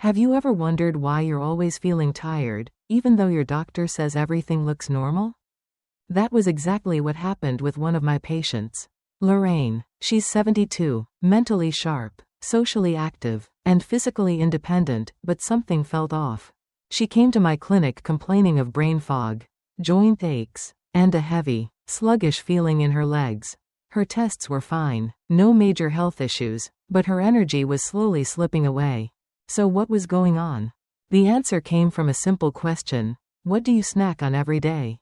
Have you ever wondered why you're always feeling tired, even though your doctor says everything looks normal? That was exactly what happened with one of my patients. Lorraine. She's 72, mentally sharp, socially active, and physically independent, but something felt off. She came to my clinic complaining of brain fog, joint aches, and a heavy, sluggish feeling in her legs. Her tests were fine, no major health issues, but her energy was slowly slipping away. So what was going on? The answer came from a simple question: what do you snack on every day?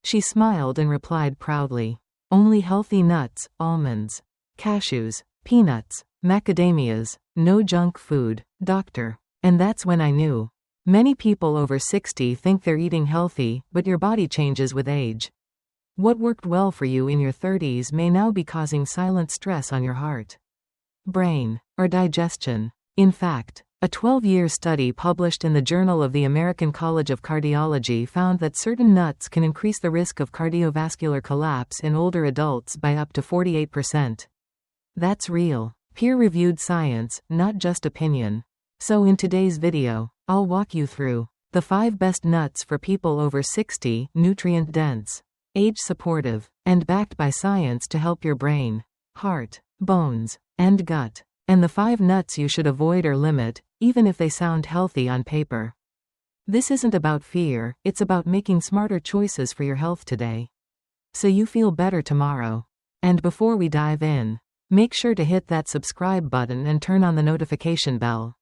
She smiled and replied proudly, only healthy nuts, almonds, cashews, peanuts, macadamias, no junk food, doctor. And that's when I knew. Many people over 60 think they're eating healthy, but your body changes with age. What worked well for you in your 30s may now be causing silent stress on your heart, brain, or digestion. In fact, a 12-year study published in the Journal of the American College of Cardiology found that certain nuts can increase the risk of cardiovascular collapse in older adults by up to 48%. That's real, peer-reviewed science, not just opinion. So in today's video, I'll walk you through the 5 best nuts for people over 60, nutrient-dense, age-supportive, and backed by science to help your brain, heart, bones, and gut. And the 5 nuts you should avoid or limit, even if they sound healthy on paper. This isn't about fear, it's about making smarter choices for your health today, so you feel better tomorrow. And before we dive in, make sure to hit that subscribe button and turn on the notification bell,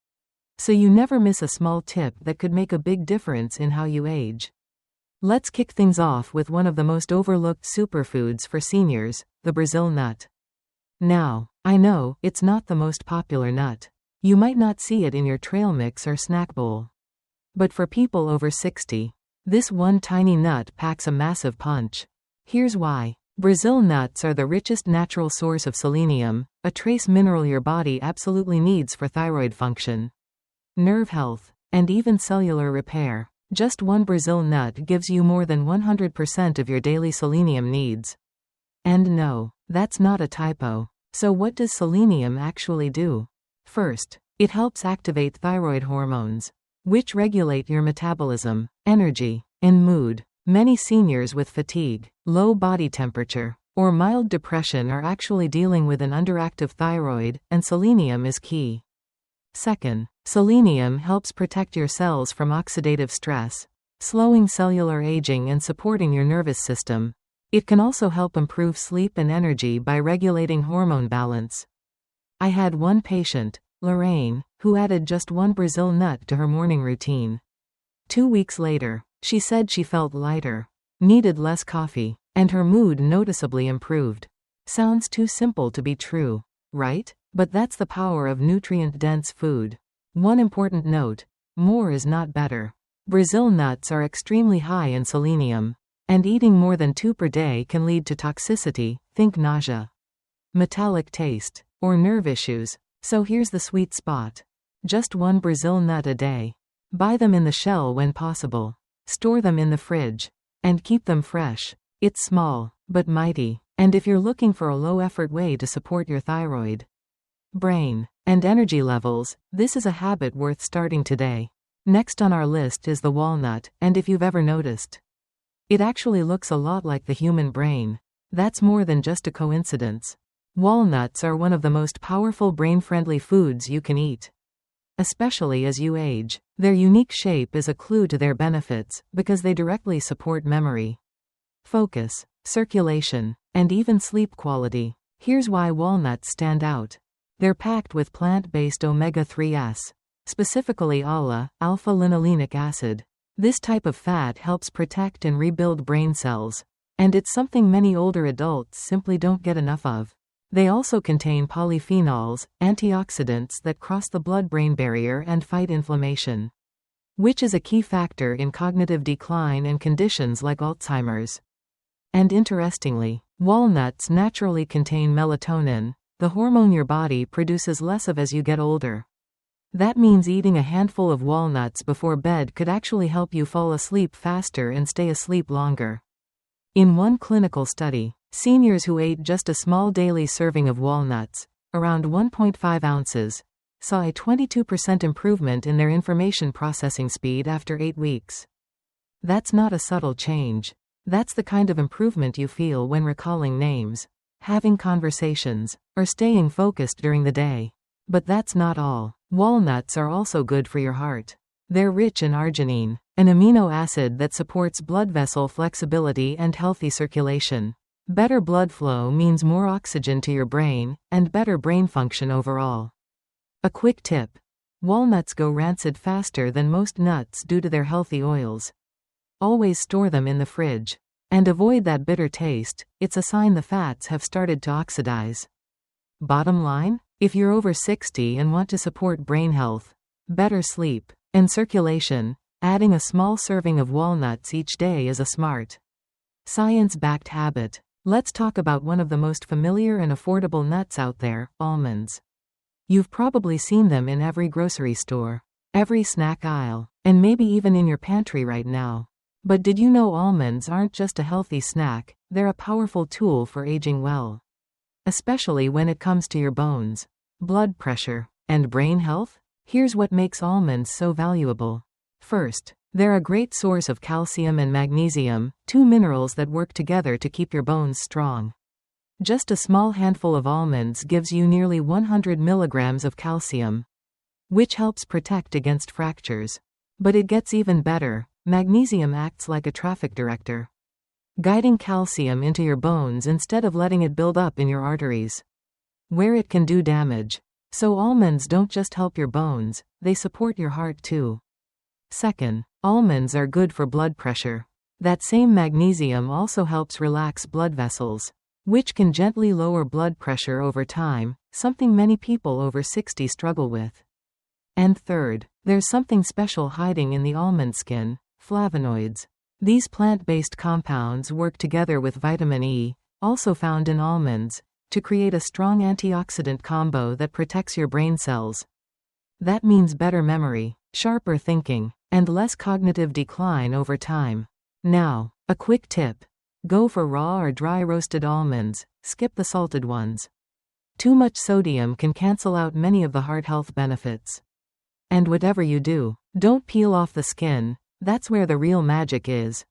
so you never miss a small tip that could make a big difference in how you age. Let's kick things off with one of the most overlooked superfoods for seniors, the Brazil nut. Now, I know, it's not the most popular nut. You might not see it in your trail mix or snack bowl. But for people over 60, this one tiny nut packs a massive punch. Here's why. Brazil nuts are the richest natural source of selenium, a trace mineral your body absolutely needs for thyroid function, nerve health, and even cellular repair. Just one Brazil nut gives you more than 100% of your daily selenium needs. And no, that's not a typo. So what does selenium actually do? First, it helps activate thyroid hormones, which regulate your metabolism, energy, and mood. Many seniors with fatigue, low body temperature, or mild depression are actually dealing with an underactive thyroid, and selenium is key. Second, selenium helps protect your cells from oxidative stress, slowing cellular aging and supporting your nervous system. It can also help improve sleep and energy by regulating hormone balance. I had one patient, Lorraine, who added just one Brazil nut to her morning routine. 2 weeks later, she said she felt lighter, needed less coffee, and her mood noticeably improved. Sounds too simple to be true, right? But that's the power of nutrient-dense food. One important note: more is not better. Brazil nuts are extremely high in selenium, and eating more than 2 per day can lead to toxicity, think nausea, metallic taste, or nerve issues. So here's the sweet spot. Just one Brazil nut a day. Buy them in the shell when possible. Store them in the fridge. And keep them fresh. It's small, but mighty. And if you're looking for a low-effort way to support your thyroid, brain, and energy levels, this is a habit worth starting today. Next on our list is the walnut, and if you've ever noticed, it actually looks a lot like the human brain. That's more than just a coincidence. Walnuts are one of the most powerful brain-friendly foods you can eat, especially as you age. Their unique shape is a clue to their benefits, because they directly support memory, focus, circulation, and even sleep quality. Here's why walnuts stand out. They're packed with plant-based omega-3s, specifically ALA, alpha-linolenic acid. This type of fat helps protect and rebuild brain cells, and it's something many older adults simply don't get enough of. They also contain polyphenols, antioxidants that cross the blood-brain barrier and fight inflammation, which is a key factor in cognitive decline and conditions like Alzheimer's. And interestingly, walnuts naturally contain melatonin, the hormone your body produces less of as you get older. That means eating a handful of walnuts before bed could actually help you fall asleep faster and stay asleep longer. In one clinical study, seniors who ate just a small daily serving of walnuts, around 1.5 ounces, saw a 22% improvement in their information processing speed after 8 weeks. That's not a subtle change. That's the kind of improvement you feel when recalling names, having conversations, or staying focused during the day. But that's not all. Walnuts are also good for your heart. They're rich in arginine, an amino acid that supports blood vessel flexibility and healthy circulation. Better blood flow means more oxygen to your brain, and better brain function overall. A quick tip. Walnuts go rancid faster than most nuts due to their healthy oils. Always store them in the fridge. And avoid that bitter taste, it's a sign the fats have started to oxidize. Bottom line? If you're over 60 and want to support brain health, better sleep, and circulation, adding a small serving of walnuts each day is a smart, science-backed habit. Let's talk about one of the most familiar and affordable nuts out there, almonds. You've probably seen them in every grocery store, every snack aisle, and maybe even in your pantry right now. But did you know almonds aren't just a healthy snack, they're a powerful tool for aging well. Especially when it comes to your bones, blood pressure, and brain health? Here's what makes almonds so valuable. First, they're a great source of calcium and magnesium, two minerals that work together to keep your bones strong. Just a small handful of almonds gives you nearly 100 milligrams of calcium, which helps protect against fractures. But it gets even better. Magnesium acts like a traffic director, guiding calcium into your bones instead of letting it build up in your arteries, where it can do damage. So almonds don't just help your bones, they support your heart too. Second, almonds are good for blood pressure. That same magnesium also helps relax blood vessels, which can gently lower blood pressure over time, something many people over 60 struggle with. And third, there's something special hiding in the almond skin. Flavonoids. These plant-based compounds work together with vitamin E, also found in almonds, to create a strong antioxidant combo that protects your brain cells. That means better memory, sharper thinking, and less cognitive decline over time. Now, a quick tip. Go for raw or dry roasted almonds, skip the salted ones. Too much sodium can cancel out many of the heart health benefits. And whatever you do, don't peel off the skin. That's where the real magic is.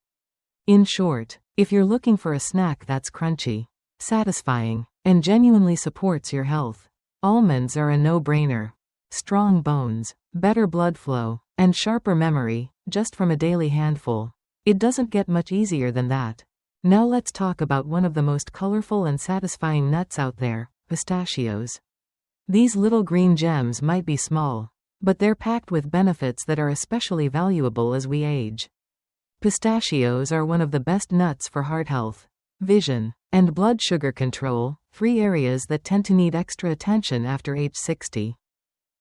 In short, if you're looking for a snack that's crunchy, satisfying, and genuinely supports your health, almonds are a no-brainer. Strong bones, better blood flow, and sharper memory, just from a daily handful. It doesn't get much easier than that. Now let's talk about one of the most colorful and satisfying nuts out there, pistachios. These little green gems might be small, but they're packed with benefits that are especially valuable as we age. Pistachios are one of the best nuts for heart health, vision, and blood sugar control, three areas that tend to need extra attention after age 60.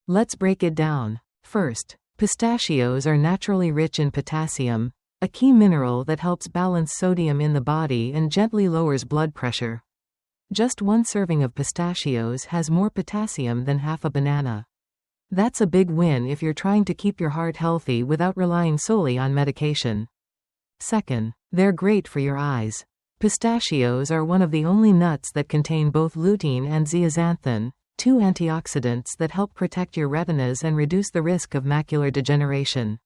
Let's break it down. First, pistachios are naturally rich in potassium, a key mineral that helps balance sodium in the body and gently lowers blood pressure. Just one serving of pistachios has more potassium than half a banana. That's a big win if you're trying to keep your heart healthy without relying solely on medication. Second, they're great for your eyes. Pistachios are one of the only nuts that contain both lutein and zeaxanthin, two antioxidants that help protect your retinas and reduce the risk of macular degeneration,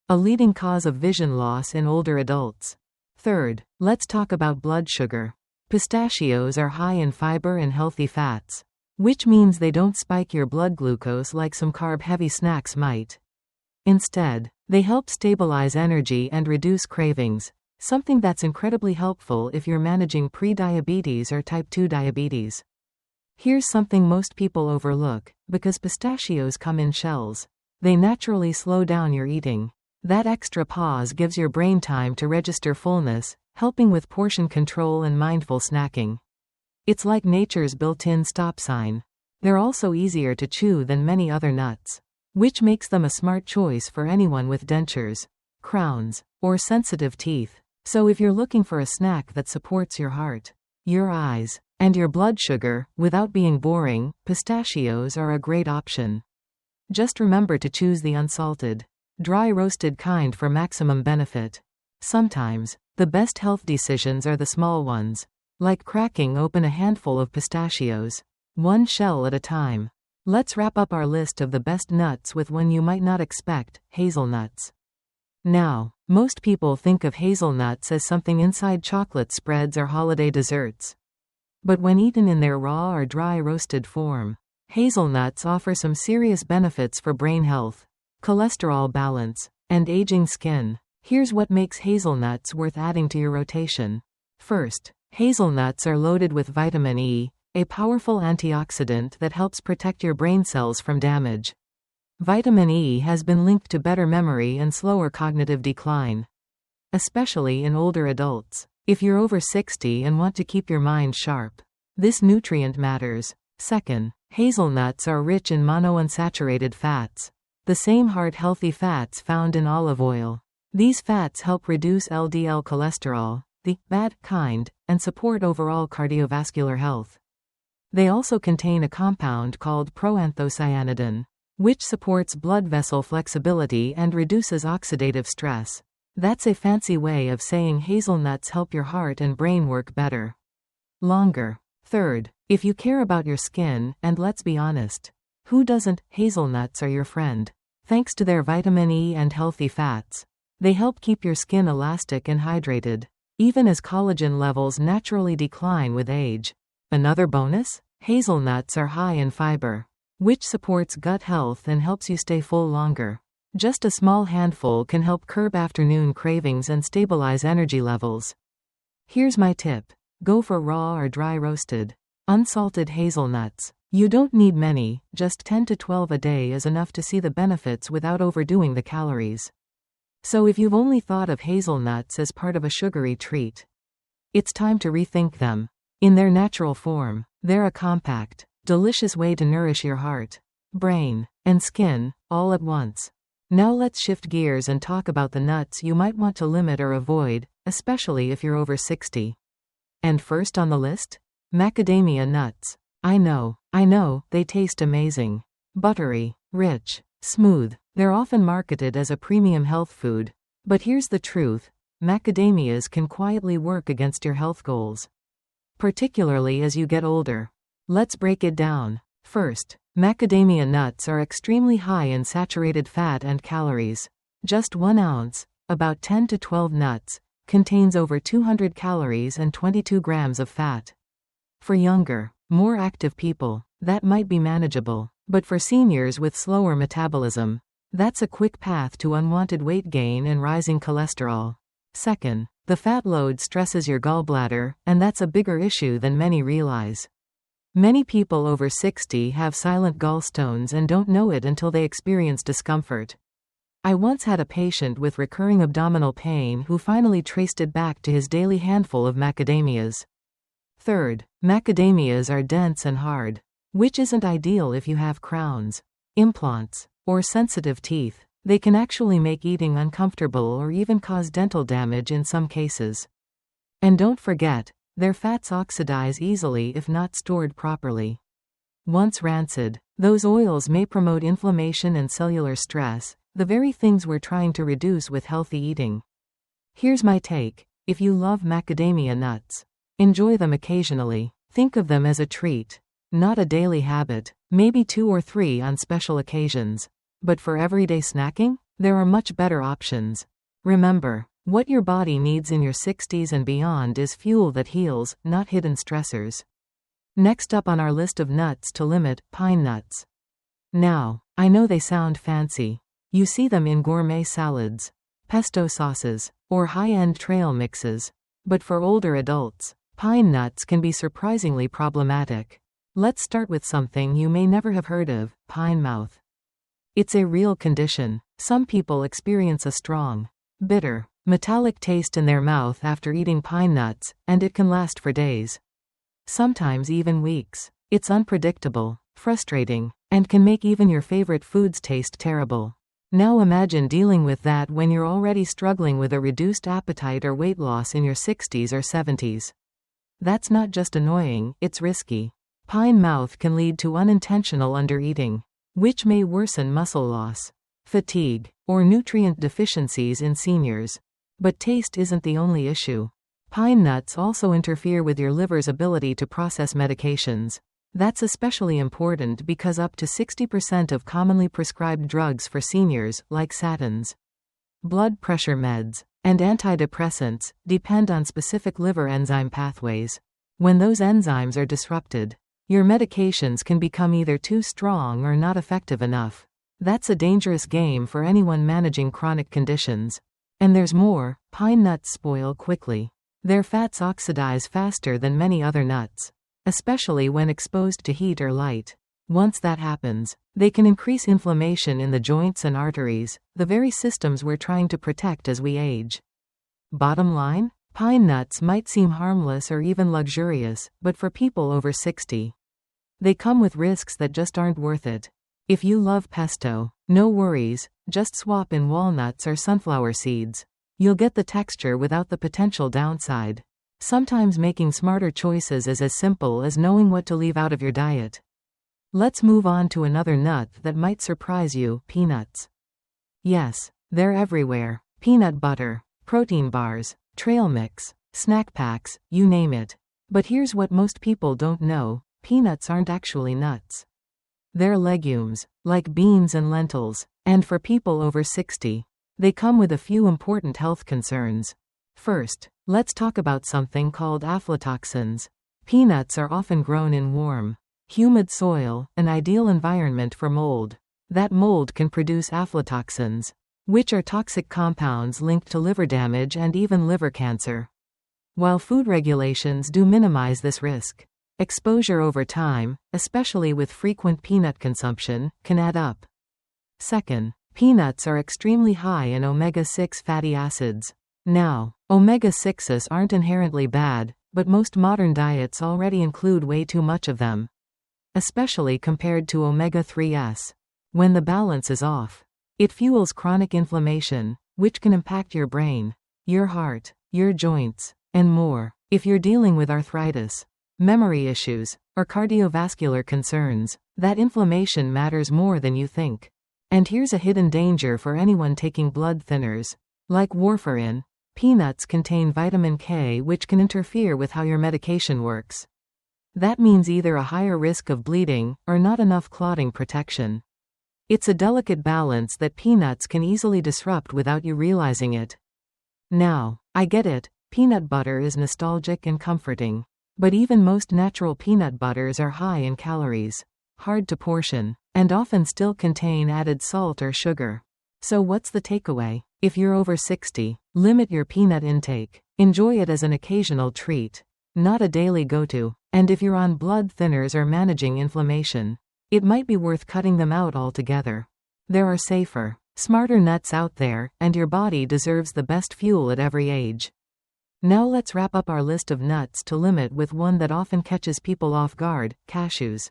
a leading cause of vision loss in older adults. Third, let's talk about blood sugar. Pistachios are high in fiber and healthy fats, which means they don't spike your blood glucose like some carb-heavy snacks might. Instead, they help stabilize energy and reduce cravings, something that's incredibly helpful if you're managing pre-diabetes or type 2 diabetes. Here's something most people overlook, because pistachios come in shells. They naturally slow down your eating. That extra pause gives your brain time to register fullness, helping with portion control and mindful snacking. It's like nature's built-in stop sign. They're also easier to chew than many other nuts, which makes them a smart choice for anyone with dentures, crowns, or sensitive teeth. So if you're looking for a snack that supports your heart, your eyes, and your blood sugar, without being boring, pistachios are a great option. Just remember to choose the unsalted, dry roasted kind for maximum benefit. Sometimes, the best health decisions are the small ones, like cracking open a handful of pistachios, one shell at a time. Let's wrap up our list of the best nuts with one you might not expect: hazelnuts. Now, most people think of hazelnuts as something inside chocolate spreads or holiday desserts. But when eaten in their raw or dry roasted form, hazelnuts offer some serious benefits for brain health, cholesterol balance, and aging skin. Here's what makes hazelnuts worth adding to your rotation. First, hazelnuts are loaded with vitamin E, a powerful antioxidant that helps protect your brain cells from damage. Vitamin E has been linked to better memory and slower cognitive decline, especially in older adults. If you're over 60 and want to keep your mind sharp, this nutrient matters. Second, hazelnuts are rich in monounsaturated fats, the same heart-healthy fats found in olive oil. These fats help reduce LDL cholesterol, the bad kind, and support overall cardiovascular health. They also contain a compound called proanthocyanidin, which supports blood vessel flexibility and reduces oxidative stress. That's a fancy way of saying hazelnuts help your heart and brain work better, longer. Third, if you care about your skin, and let's be honest, who doesn't, hazelnuts are your friend. Thanks to their vitamin E and healthy fats, they help keep your skin elastic and hydrated, even as collagen levels naturally decline with age. Another bonus? Hazelnuts are high in fiber, which supports gut health and helps you stay full longer. Just a small handful can help curb afternoon cravings and stabilize energy levels. Here's my tip. Go for raw or dry roasted, unsalted hazelnuts. You don't need many, just 10 to 12 a day is enough to see the benefits without overdoing the calories. So if you've only thought of hazelnuts as part of a sugary treat, it's time to rethink them. In their natural form, they're a compact, delicious way to nourish your heart, brain, and skin, all at once. Now let's shift gears and talk about the nuts you might want to limit or avoid, especially if you're over 60. And first on the list? Macadamia nuts. I know, they taste amazing. Buttery, rich, smooth. They're often marketed as a premium health food. But here's the truth, macadamias can quietly work against your health goals, particularly as you get older. Let's break it down. First, macadamia nuts are extremely high in saturated fat and calories. Just 1 ounce, about 10 to 12 nuts, contains over 200 calories and 22 grams of fat. For younger, more active people, that might be manageable, but for seniors with slower metabolism, that's a quick path to unwanted weight gain and rising cholesterol. Second, the fat load stresses your gallbladder, and that's a bigger issue than many realize. Many people over 60 have silent gallstones and don't know it until they experience discomfort. I once had a patient with recurring abdominal pain who finally traced it back to his daily handful of macadamias. Third, macadamias are dense and hard, which isn't ideal if you have crowns, implants, or sensitive teeth. They can actually make eating uncomfortable or even cause dental damage in some cases. And don't forget, their fats oxidize easily if not stored properly. Once rancid, those oils may promote inflammation and cellular stress, the very things we're trying to reduce with healthy eating. Here's my take. If you love macadamia nuts, enjoy them occasionally. Think of them as a treat, not a daily habit, maybe 2 or 3 on special occasions. But for everyday snacking, there are much better options. Remember, what your body needs in your 60s and beyond is fuel that heals, not hidden stressors. Next up on our list of nuts to limit, pine nuts. Now, I know they sound fancy. You see them in gourmet salads, pesto sauces, or high-end trail mixes. But for older adults, pine nuts can be surprisingly problematic. Let's start with something you may never have heard of, pine mouth. It's a real condition. Some people experience a strong, bitter, metallic taste in their mouth after eating pine nuts, and it can last for days, sometimes even weeks. It's unpredictable, frustrating, and can make even your favorite foods taste terrible. Now imagine dealing with that when you're already struggling with a reduced appetite or weight loss in your 60s or 70s. That's not just annoying, it's risky. Pine mouth can lead to unintentional undereating, which may worsen muscle loss, fatigue, or nutrient deficiencies in seniors. But taste isn't the only issue. Pine nuts also interfere with your liver's ability to process medications. That's especially important because up to 60% of commonly prescribed drugs for seniors, like statins, blood pressure meds, and antidepressants, depend on specific liver enzyme pathways. When those enzymes are disrupted, your medications can become either too strong or not effective enough. That's a dangerous game for anyone managing chronic conditions. And there's more, pine nuts spoil quickly. Their fats oxidize faster than many other nuts, especially when exposed to heat or light. Once that happens, they can increase inflammation in the joints and arteries, the very systems we're trying to protect as we age. Bottom line? Pine nuts might seem harmless or even luxurious, but for people over 60, they come with risks that just aren't worth it. If you love pesto, no worries, just swap in walnuts or sunflower seeds. You'll get the texture without the potential downside. Sometimes making smarter choices is as simple as knowing what to leave out of your diet. Let's move on to another nut that might surprise you, peanuts. Yes, they're everywhere. Peanut butter, protein bars, trail mix, snack packs, you name it. But here's what most people don't know, peanuts aren't actually nuts. They're legumes, like beans and lentils, and for people over 60, they come with a few important health concerns. First, let's talk about something called aflatoxins. Peanuts are often grown in warm, humid soil, an ideal environment for mold. That mold can produce aflatoxins, which are toxic compounds linked to liver damage and even liver cancer. While food regulations do minimize this risk, exposure over time, especially with frequent peanut consumption, can add up. Second, peanuts are extremely high in omega-6 fatty acids. Now, omega-6s aren't inherently bad, but most modern diets already include way too much of them, especially compared to omega-3s. When the balance is off, it fuels chronic inflammation, which can impact your brain, your heart, your joints, and more. If you're dealing with arthritis, memory issues, or cardiovascular concerns, that inflammation matters more than you think. And here's a hidden danger for anyone taking blood thinners. Like warfarin, peanuts contain vitamin K, which can interfere with how your medication works. That means either a higher risk of bleeding, or not enough clotting protection. It's a delicate balance that peanuts can easily disrupt without you realizing it. Now, I get it, peanut butter is nostalgic and comforting. But even most natural peanut butters are high in calories, hard to portion, and often still contain added salt or sugar. So what's the takeaway? If you're over 60, limit your peanut intake. Enjoy it as an occasional treat, not a daily go-to. And if you're on blood thinners or managing inflammation, it might be worth cutting them out altogether. There are safer, smarter nuts out there, and your body deserves the best fuel at every age. Now let's wrap up our list of nuts to limit with one that often catches people off guard, cashews.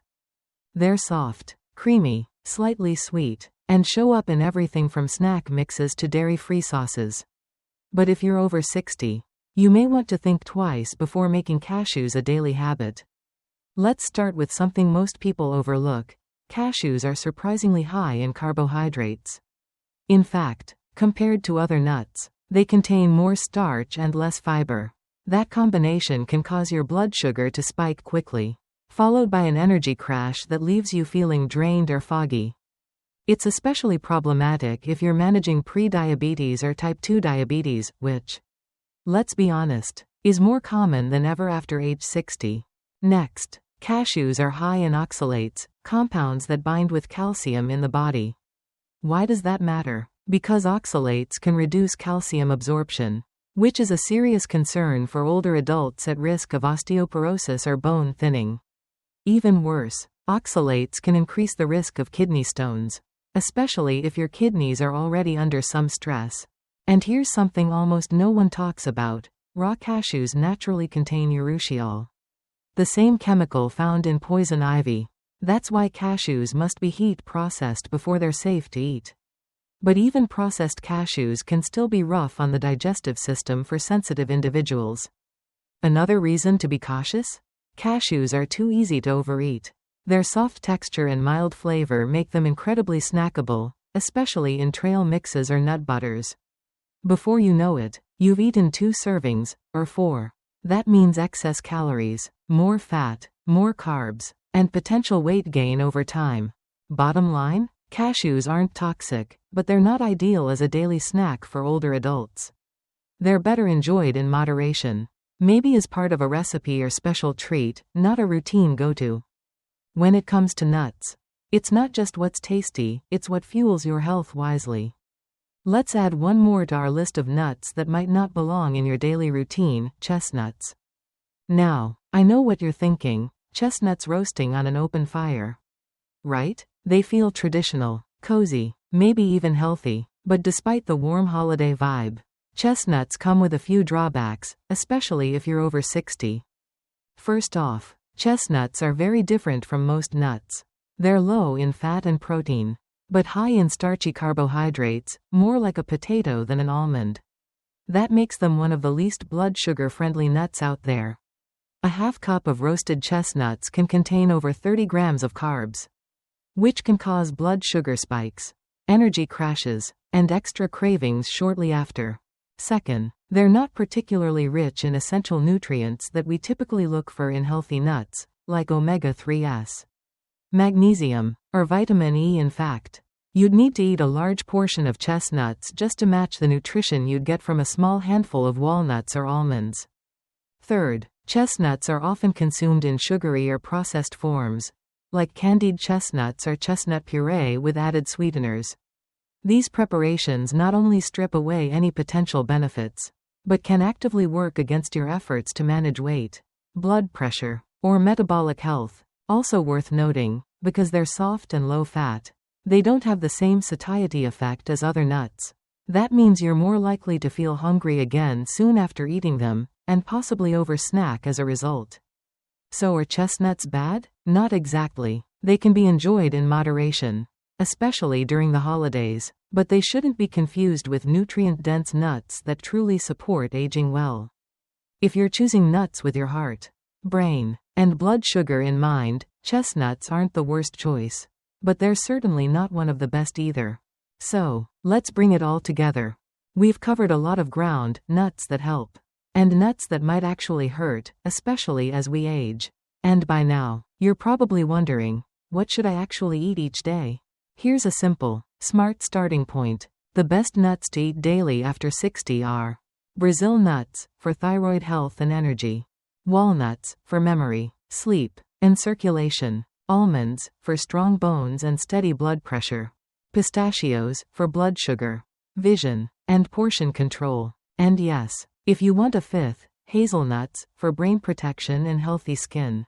They're soft, creamy, slightly sweet, and show up in everything from snack mixes to dairy-free sauces. But if you're over 60, you may want to think twice before making cashews a daily habit. Let's start with something most people overlook. Cashews are surprisingly high in carbohydrates. In fact, compared to other nuts, they contain more starch and less fiber. That combination can cause your blood sugar to spike quickly, followed by an energy crash that leaves you feeling drained or foggy. It's especially problematic if you're managing pre-diabetes or type 2 diabetes, which, let's be honest, is more common than ever after age 60. Next, cashews are high in oxalates, compounds that bind with calcium in the body. Why does that matter? Because oxalates can reduce calcium absorption, which is a serious concern for older adults at risk of osteoporosis or bone thinning. Even worse, oxalates can increase the risk of kidney stones, especially if your kidneys are already under some stress. And here's something almost no one talks about. Raw cashews naturally contain urushiol, the same chemical found in poison ivy. That's why cashews must be heat processed before they're safe to eat. But even processed cashews can still be rough on the digestive system for sensitive individuals. Another reason to be cautious? Cashews are too easy to overeat. Their soft texture and mild flavor make them incredibly snackable, especially in trail mixes or nut butters. Before you know it, you've eaten 2 servings, or 4. That means excess calories, more fat, more carbs, and potential weight gain over time. Bottom line? Cashews aren't toxic, but they're not ideal as a daily snack for older adults. They're better enjoyed in moderation. Maybe as part of a recipe or special treat, not a routine go-to. When it comes to nuts, it's not just what's tasty, it's what fuels your health wisely. Let's add one more to our list of nuts that might not belong in your daily routine: chestnuts. Now, I know what you're thinking: chestnuts roasting on an open fire. Right? They feel traditional, cozy, maybe even healthy, but despite the warm holiday vibe, chestnuts come with a few drawbacks, especially if you're over 60. First off, chestnuts are very different from most nuts. They're low in fat and protein, but high in starchy carbohydrates, more like a potato than an almond. That makes them one of the least blood sugar-friendly nuts out there. A half cup of roasted chestnuts can contain over 30 grams of carbs, which can cause blood sugar spikes, energy crashes, and extra cravings shortly after. Second, they're not particularly rich in essential nutrients that we typically look for in healthy nuts, like omega-3s, magnesium, or vitamin E. In fact, you'd need to eat a large portion of chestnuts just to match the nutrition you'd get from a small handful of walnuts or almonds. Third, chestnuts are often consumed in sugary or processed forms, like candied chestnuts or chestnut puree with added sweeteners. These preparations not only strip away any potential benefits, but can actively work against your efforts to manage weight, blood pressure, or metabolic health. Also worth noting, because they're soft and low fat, they don't have the same satiety effect as other nuts. That means you're more likely to feel hungry again soon after eating them, and possibly oversnack as a result. So are chestnuts bad? Not exactly. They can be enjoyed in moderation, especially during the holidays, but they shouldn't be confused with nutrient-dense nuts that truly support aging well. If you're choosing nuts with your heart, brain, and blood sugar in mind, chestnuts aren't the worst choice. But they're certainly not one of the best either. So, let's bring it all together. We've covered a lot of ground: nuts that help, and nuts that might actually hurt, especially as we age. And by now, you're probably wondering, what should I actually eat each day? Here's a simple, smart starting point. The best nuts to eat daily after 60 are Brazil nuts, for thyroid health and energy; walnuts, for memory, sleep, and circulation; almonds, for strong bones and steady blood pressure; pistachios, for blood sugar, vision, and portion control; and yes, if you want a fifth, hazelnuts, for brain protection and healthy skin.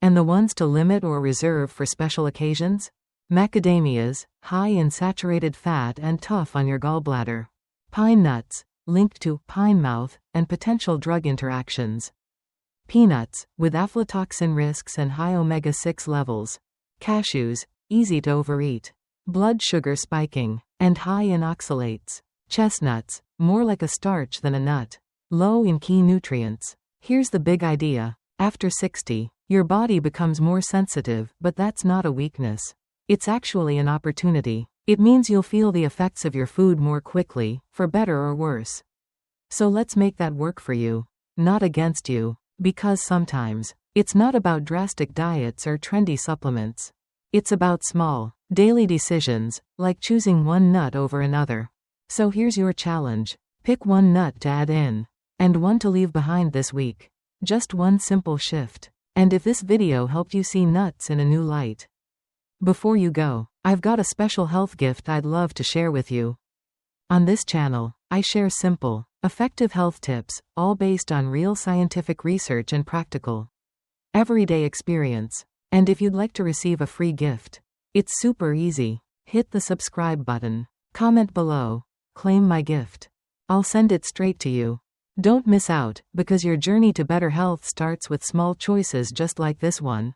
And the ones to limit or reserve for special occasions? Macadamias, high in saturated fat and tough on your gallbladder; pine nuts, linked to pine mouth and potential drug interactions; peanuts, with aflatoxin risks and high omega-6 levels; cashews, easy to overeat, blood sugar spiking, and high in oxalates; chestnuts, more like a starch than a nut, low in key nutrients. Here's the big idea: after 60, your body becomes more sensitive, but that's not a weakness. It's actually an opportunity. It means you'll feel the effects of your food more quickly, for better or worse. So let's make that work for you, not against you. Because sometimes, it's not about drastic diets or trendy supplements. It's about small, daily decisions, like choosing one nut over another. So here's your challenge. Pick one nut to add in, and one to leave behind this week. Just one simple shift. And if this video helped you see nuts in a new light. Before you go, I've got a special health gift I'd love to share with you. On this channel, I share simple, effective health tips, all based on real scientific research and practical, everyday experience. And if you'd like to receive a free gift, it's super easy. Hit the subscribe button, comment below, claim my gift. I'll send it straight to you. Don't miss out, because your journey to better health starts with small choices just like this one.